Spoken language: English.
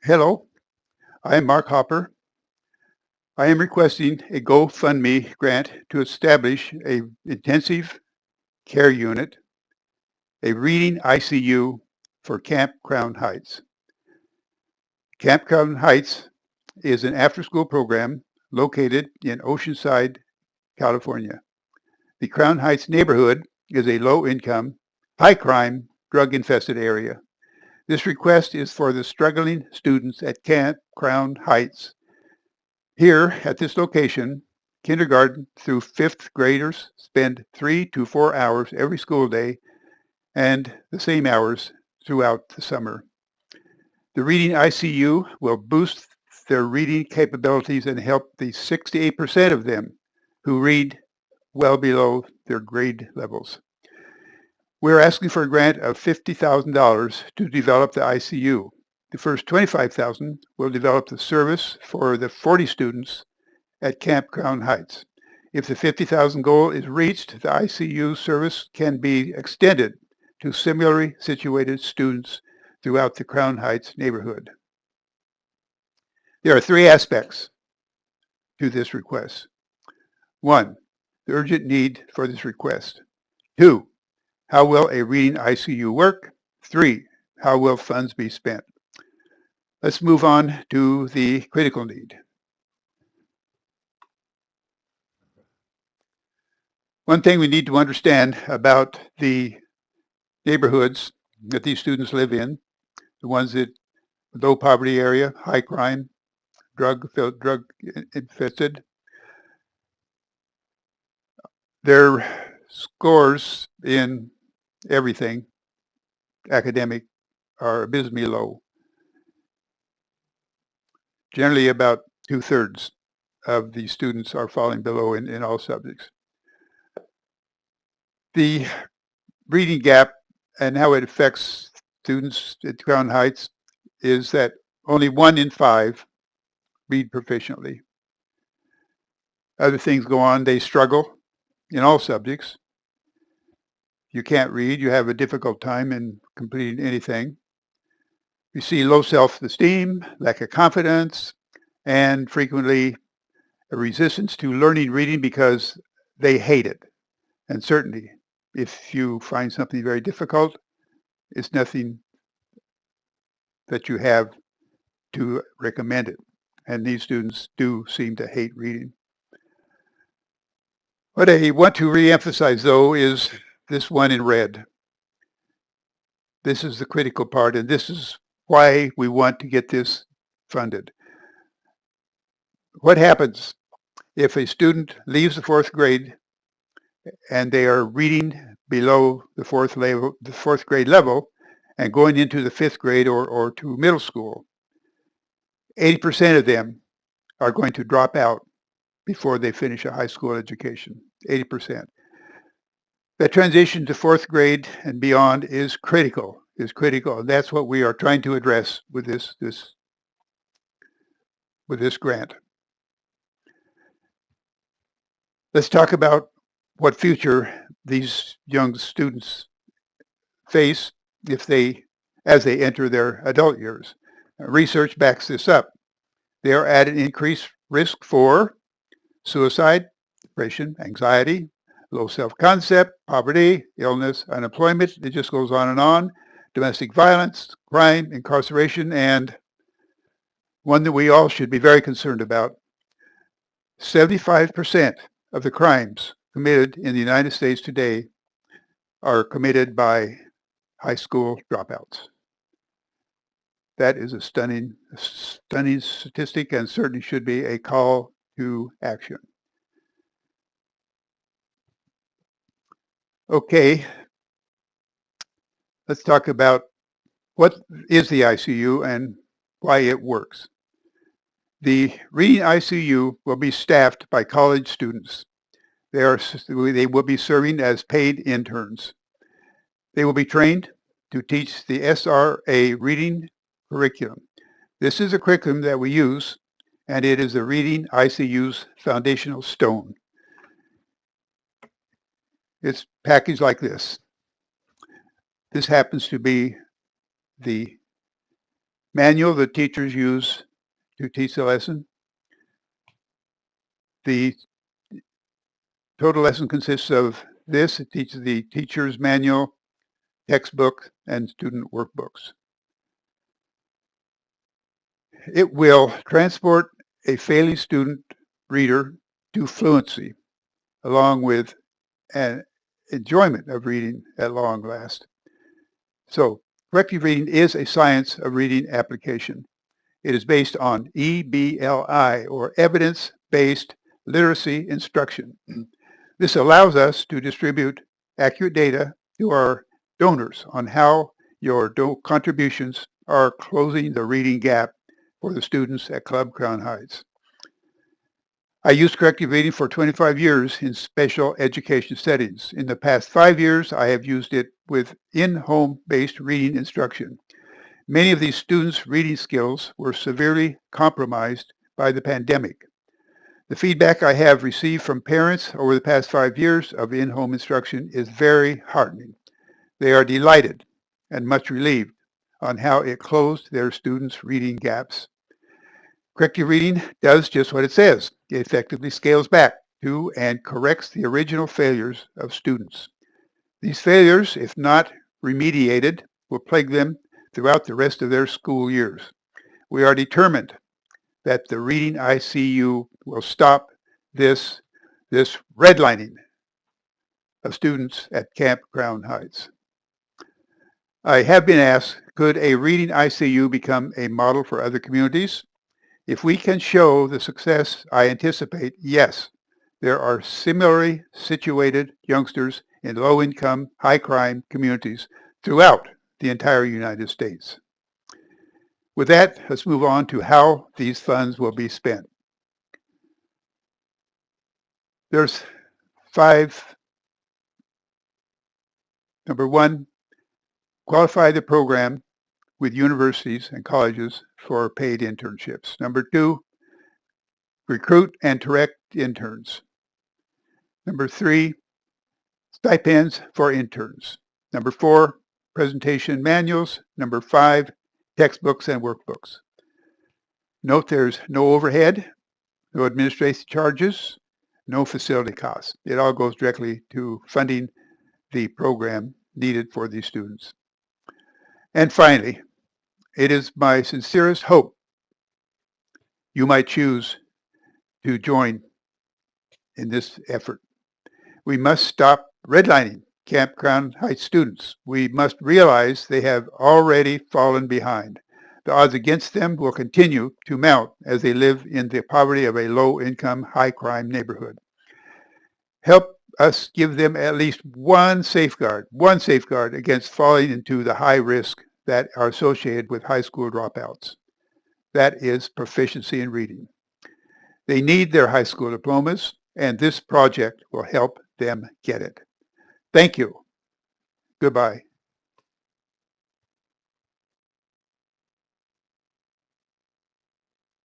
Hello, I am Mark Hopper. I am requesting a GoFundMe grant to establish a intensive care unit, a reading ICU for Camp Crown Heights. Camp Crown Heights is an after-school program located in Oceanside, California. The Crown Heights neighborhood is a low-income, high-crime, drug-infested area. This request is for the struggling students at Camp Crown Heights. Here, at this location, kindergarten through fifth graders spend 3 to 4 hours every school day and the same hours throughout the summer. The Reading ICU will boost their reading capabilities and help the 68% of them who read well below their grade levels. We're asking for a grant of $50,000 to develop the ICU. The first $25,000 will develop the service for the 40 students at Camp Crown Heights. If the 50,000 goal is reached, the ICU service can be extended to similarly situated students throughout the Crown Heights neighborhood. There are three aspects to this request. One, the urgent need for this request. Two, how will a reading ICU work? Three, how will funds be spent? Let's move on to the critical need. One thing we need to understand about the neighborhoods that these students live in, the ones that low poverty area, high crime, drug infested, their scores in everything academic are abysmally low. Generally about 2/3 of the students are falling below in all subjects. The reading gap and how it affects students at Crown Heights is that only 1 in 5 read proficiently. Other things go on. They struggle in all subjects. You can't read. You have a difficult time in completing anything. You see low self-esteem, lack of confidence, and frequently a resistance to learning reading because they hate it. And certainly, if you find something very difficult, it's nothing that you have to recommend it. And these students do seem to hate reading. What I want to reemphasize, though, is this one in red. This is the critical part, and this is why we want to get this funded. What happens if a student leaves the fourth grade and they are reading below the fourth grade level and going into the fifth grade or to middle school? 80% of them are going to drop out before they finish a high school education. 80%. That transition to fourth grade and beyond is critical. And that's what we are trying to address with this grant. Let's talk about what future these young students face as they enter their adult years. Research backs this up. They are at an increased risk for suicide, depression, anxiety, low self-concept, poverty, illness, unemployment. It just goes on. Domestic violence, crime, incarceration, and one that we all should be very concerned about. 75% of the crimes committed in the United States today are committed by high school dropouts. That is a stunning statistic and certainly should be a call to action. Okay, let's talk about what is the ICU and why it works. The reading ICU will be staffed by college students. They will be serving as paid interns. They will be trained to teach the SRA reading curriculum. This is a curriculum that we use, and it is the Reading ICU's foundational stone. It's packaged like this. This happens to be the manual the teachers use to teach the lesson. The total lesson consists of this. It teaches the teacher's manual, textbook, and student workbooks. It will transport a failing student reader to fluency, along with an enjoyment of reading at long last. So, corrective reading is a science of reading application. It is based on EBLI, or evidence-based literacy instruction. This allows us to distribute accurate data to our donors on how your contributions are closing the reading gap for the students at Club Crown Heights. I used corrective reading for 25 years in special education settings. In the past 5 years, I have used it with in-home-based reading instruction. Many of these students' reading skills were severely compromised by the pandemic. The feedback I have received from parents over the past 5 years of in-home instruction is very heartening. They are delighted and much relieved on how it closed their students' reading gaps. Corrective reading does just what it says. It effectively scales back to and corrects the original failures of students. These failures, if not remediated, will plague them throughout the rest of their school years. We are determined that the Reading ICU will stop this redlining of students at Camp Crown Heights. I have been asked, could a Reading ICU become a model for other communities? If we can show the success I anticipate, yes, there are similarly situated youngsters in low-income, high-crime communities throughout the entire United States. With that, let's move on to how these funds will be spent. There's 5. Number 1, qualify the program with universities and colleges for paid internships. Number 2, recruit and direct interns. Number 3, stipends for interns. Number 4, presentation manuals. Number 5, textbooks and workbooks. Note there's no overhead, no administrative charges, no facility costs. It all goes directly to funding the program needed for these students. And finally, it is my sincerest hope you might choose to join in this effort. We must stop redlining Camp Crown Heights students. We must realize they have already fallen behind. The odds against them will continue to mount as they live in the poverty of a low-income, high-crime neighborhood. Help us give them at least one safeguard against falling into the high risk that are associated with high school dropouts. That is proficiency in reading. They need their high school diplomas, and this project will help them get it. Thank you. Goodbye.